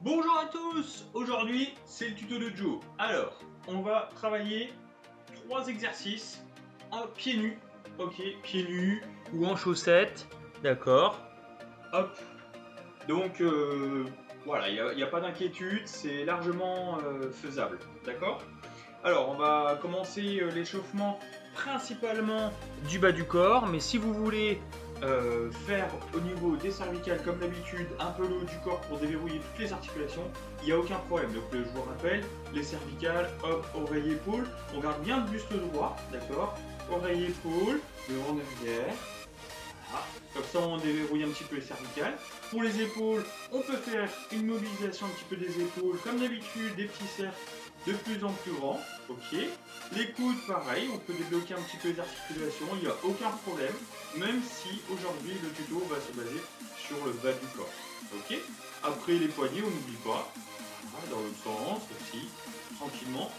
Bonjour à tous. Aujourd'hui c'est le tuto de Joe. Alors on va travailler 3 exercices en pieds nus. Ok, pieds nus ou en chaussettes. D'accord. Hop. Donc voilà, il n'y a pas d'inquiétude, c'est largement faisable. D'accord. Alors on va commencer l'échauffement principalement du bas du corps, mais si vous voulez faire au niveau des cervicales comme d'habitude un peu le haut du corps pour déverrouiller toutes les articulations, il n'y a aucun problème. Donc je vous rappelle, les cervicales, hop, oreille, épaule, on garde bien le buste droit, d'accord. Oreille, épaule, devant derrière, voilà. Comme ça on déverrouille un petit peu les cervicales. Pour les épaules, on peut faire une mobilisation un petit peu des épaules, comme d'habitude, des petits cercles de plus en plus grands, ok. Les coudes, pareil, on peut débloquer un petit peu les articulations, il n'y a aucun problème, même si aujourd'hui le tuto va se baser sur le bas du corps, ok. Après les poignets, on n'oublie pas, voilà, dans l'autre sens aussi, tranquillement.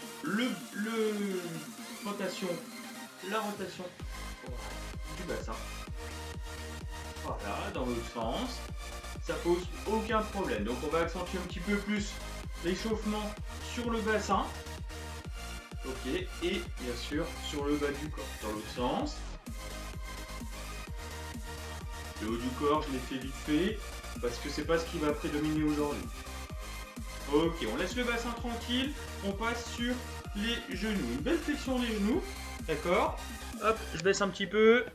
La rotation voilà, du bassin, voilà, dans l'autre sens, ça pose aucun problème. Donc on va accentuer un petit peu plus l'échauffement sur le bassin, ok, et bien sûr sur le bas du corps, dans l'autre sens. Le haut du corps, je l'ai fait vite fait, parce que c'est pas ce qui va prédominer aujourd'hui. Ok, on laisse le bassin tranquille, on passe sur les genoux. Une belle flexion des genoux, d'accord. Hop, je baisse un petit peu.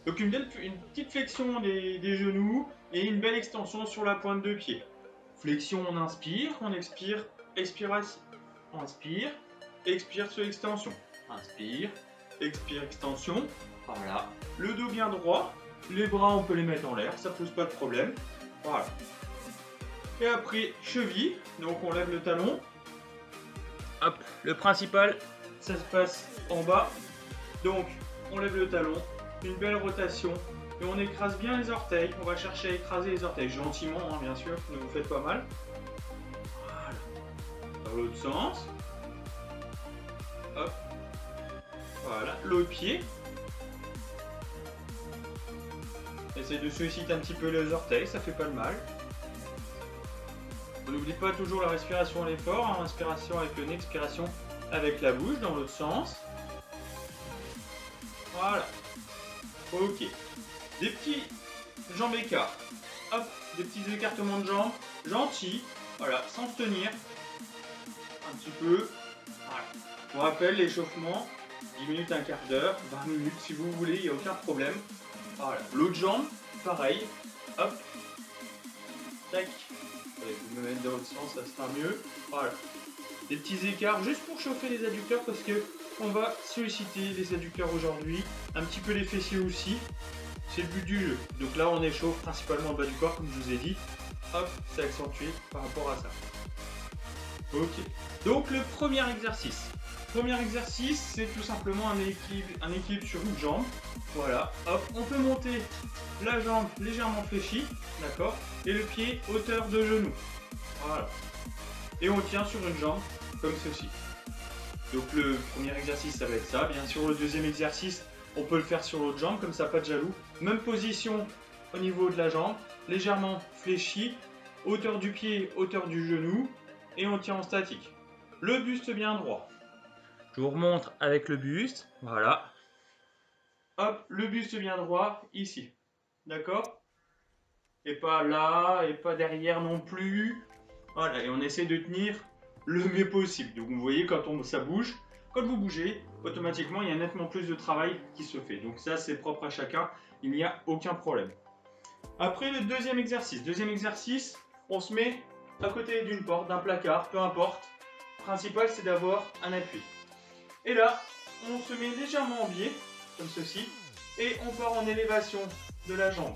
Donc une petite flexion des genoux et une belle extension sur la pointe de pied. Flexion, on inspire, on expire, expiration, on inspire, expire sur l'extension. Inspire, expire, extension. Voilà. Le dos bien droit, les bras on peut les mettre en l'air, ça pose pas de problème. Voilà. Et après, cheville, donc on lève le talon. Hop, le principal, ça se passe en bas. Donc on lève le talon, une belle rotation. Et on écrase bien les orteils. On va chercher à écraser les orteils gentiment, hein, bien sûr, ne vous faites pas mal. Voilà. Dans l'autre sens. Hop. Voilà. L'autre pied. Essayez de solliciter un petit peu les orteils, ça fait pas de mal. On n'oublie pas toujours la respiration à l'effort, hein, inspiration avec le nez, expiration avec la bouche, dans l'autre sens. Voilà. Ok. Des petits jambes écarts. Hop, des petits écartements de jambes, gentils, voilà, sans se tenir. Un petit peu. Voilà. Je vous rappelle, l'échauffement, 10 minutes, un quart d'heure, 20 minutes si vous voulez, il n'y a aucun problème. Voilà. L'autre jambe, pareil. Hop. Tac. Allez, vous me mettez dans l'autre sens, ça sera mieux. Voilà. Des petits écarts juste pour chauffer les adducteurs parce que on va solliciter les adducteurs aujourd'hui. Un petit peu les fessiers aussi. C'est le but du jeu. Donc là, on échauffe principalement le bas du corps, comme je vous ai dit. Hop, c'est accentué par rapport à ça. Ok. Donc le premier exercice. Premier exercice, c'est tout simplement un équilibre sur une jambe. Voilà. Hop, on peut monter la jambe légèrement fléchie, d'accord, et le pied hauteur de genou. Voilà. Et on tient sur une jambe comme ceci. Donc le premier exercice, ça va être ça. Bien sûr, le deuxième exercice, on peut le faire sur l'autre jambe, comme ça, pas de jaloux. Même position au niveau de la jambe, légèrement fléchie, hauteur du pied, hauteur du genou, et on tient en statique. Le buste bien droit. Je vous remontre avec le buste, voilà. Hop, le buste bien droit, ici. D'accord? Et pas là, et pas derrière non plus. Voilà, et on essaie de tenir le mieux possible. Donc vous voyez, ça bouge, quand vous bougez, automatiquement, il y a nettement plus de travail qui se fait. Donc ça, c'est propre à chacun, il n'y a aucun problème. Après, le deuxième exercice. Deuxième exercice, on se met à côté d'une porte, d'un placard, peu importe. Le principal, c'est d'avoir un appui. Et là, on se met légèrement en biais, comme ceci, et on part en élévation de la jambe.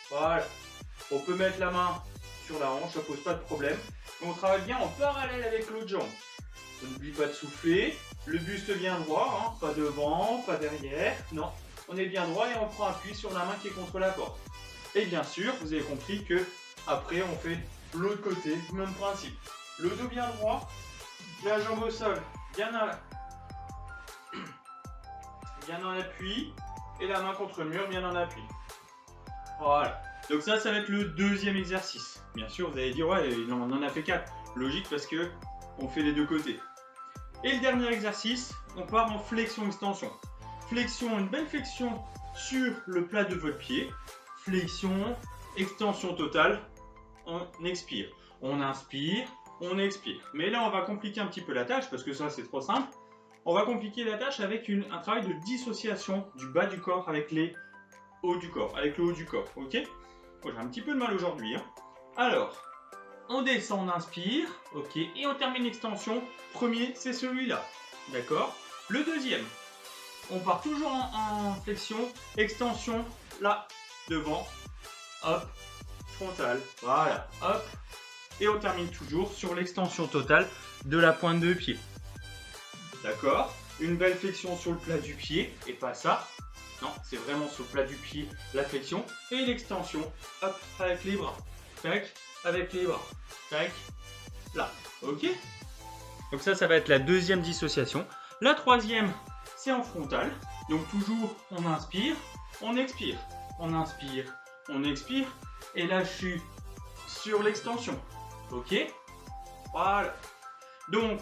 Voilà. On peut mettre la main sur la hanche, ça pose pas de problème. On travaille bien en parallèle avec l'autre jambe. On n'oublie pas de souffler, le buste bien droit, hein, pas devant, pas derrière, non. On est bien droit et on prend appui sur la main qui est contre la porte. Et bien sûr, vous avez compris que après on fait l'autre côté, même principe. Le dos bien droit, la jambe au sol, bien en appui, et la main contre le mur, bien en appui. Voilà. Donc ça va être le deuxième exercice. Bien sûr, vous allez dire, ouais, on en a fait 4. Logique parce que on fait les deux côtés. Et le dernier exercice, on part en flexion-extension. Flexion, une belle flexion sur le plat de votre pied. Flexion, extension totale, on expire. On inspire, on expire. Mais là, on va compliquer un petit peu la tâche parce que ça, c'est trop simple. On va compliquer la tâche avec un travail de dissociation du bas du corps avec les hauts du corps, avec le haut du corps, ok? Bon, j'ai un petit peu de mal aujourd'hui. Hein. Alors, on descend, on inspire, ok, et on termine l'extension. Premier, c'est celui-là, d'accord? Le deuxième, on part toujours en flexion, extension, là, devant, hop, frontale, voilà, hop, et on termine toujours sur l'extension totale de la pointe de pied. D'accord? Une belle flexion sur le plat du pied, et pas ça. Non, c'est vraiment sur le plat du pied, la flexion, et l'extension, hop, avec les bras. Tac, avec les bras. Tac, là. Ok? Donc ça va être la deuxième dissociation. La troisième, c'est en frontal. Donc toujours, on inspire, on expire. On inspire, on expire. Et là, je suis sur l'extension. Ok? Voilà. Donc,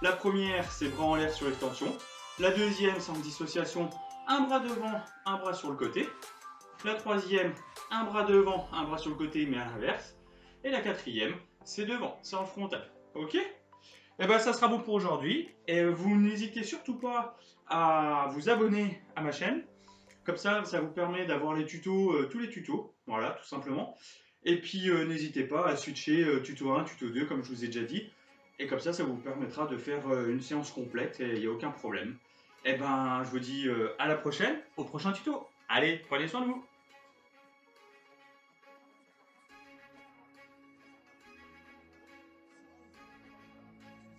la première, c'est bras en l'air sur l'extension. La deuxième, c'est en dissociation, un bras devant, un bras sur le côté. La troisième, un bras devant, un bras sur le côté, mais à l'inverse. Et la quatrième, c'est devant, c'est en frontal. Ok? Et bien, ça sera bon pour aujourd'hui. Et vous n'hésitez surtout pas à vous abonner à ma chaîne. Comme ça vous permet d'avoir les tutos, tous les tutos. Voilà, tout simplement. Et puis, n'hésitez pas à switcher tuto 1, tuto 2, comme je vous ai déjà dit. Et comme ça vous permettra de faire une séance complète et il n'y a aucun problème. Et ben, je vous dis à la prochaine, au prochain tuto. Allez, prenez soin de vous.